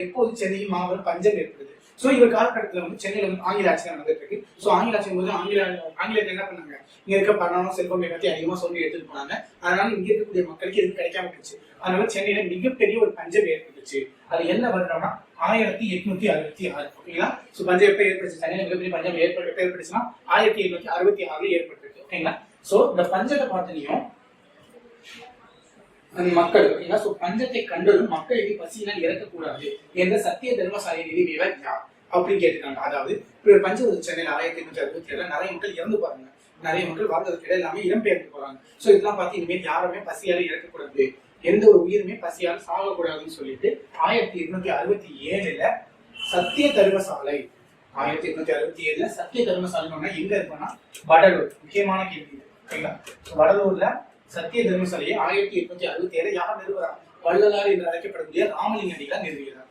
எப்போது சென்னையில் மாபெரும் பஞ்சம் ஏற்படுது. சோ இவர் காலகட்டத்தில் வந்து சென்னையில வந்து ஆங்கில ஆட்சி நடந்துட்டு இருக்கு. சோ ஆங்கில ஆட்சியும் போது ஆங்கிலேயர்கள் என்ன பண்ணாங்க, இங்க இருக்க பணம் செல்வம் எல்லாத்தையும் அதிகமா சொல்லி எடுத்துட்டு போனாங்க. அதனால இங்க இருக்கக்கூடிய மக்களுக்கு எதுவும் கிடைக்காம போச்சு. அதனால சென்னையில மிகப்பெரிய ஒரு பஞ்சம் ஏற்பட்டுச்சு. அது என்ன வருடம்னா 1866. ஓகேங்களா? சோ பஞ்சம் எப்ப ஏற்பட்டுச்சு, சென்னையில மிகப்பெரிய பஞ்சம் ஏற்பட்டுச்சுன்னா 1866 ஏற்பட்டுருக்கு. ஓகேங்களா? சோ இந்த பஞ்சத்தை பார்த்தனையும் மக்கள் ஓகேங்களா, சோ பஞ்சத்தை கண்டதும் மக்கள் எப்படி பசியினால் இறக்கக்கூடாது என்ற சத்திய தர்மசாலை நிறுவியவர் யார் அப்படின்னு கேட்டுக்காங்க. அதாவது பஞ்சம் சென்னையில் 1867 நிறைய மக்கள் இறந்து போறாங்க. நிறைய மக்கள் வாழ்றதுக்கு இல்லாம இடம்பெயர்ந்து போறாங்க. சோ இதெல்லாம் பார்த்து இனிமேல் யாருமே பசியால இறக்கக்கூடாது, எந்த ஒரு உயிருமே பசியால் சாகக்கூடாதுன்னு சொல்லிட்டு 1867 சத்திய தர்மசாலை 1867 சத்திய தர்மசாலை எங்க இருக்குன்னா வடலூர். முக்கியமான கேள்வி. ஓகேங்களா? வடலூர்ல சத்திய தர்மசாலையை 1867 யார் நிறுவுறாங்க? வள்ளலார் என்று அழைக்கப்படக்கூடிய ராமலிங்க அடிகளார் நிறுவுகிறார்.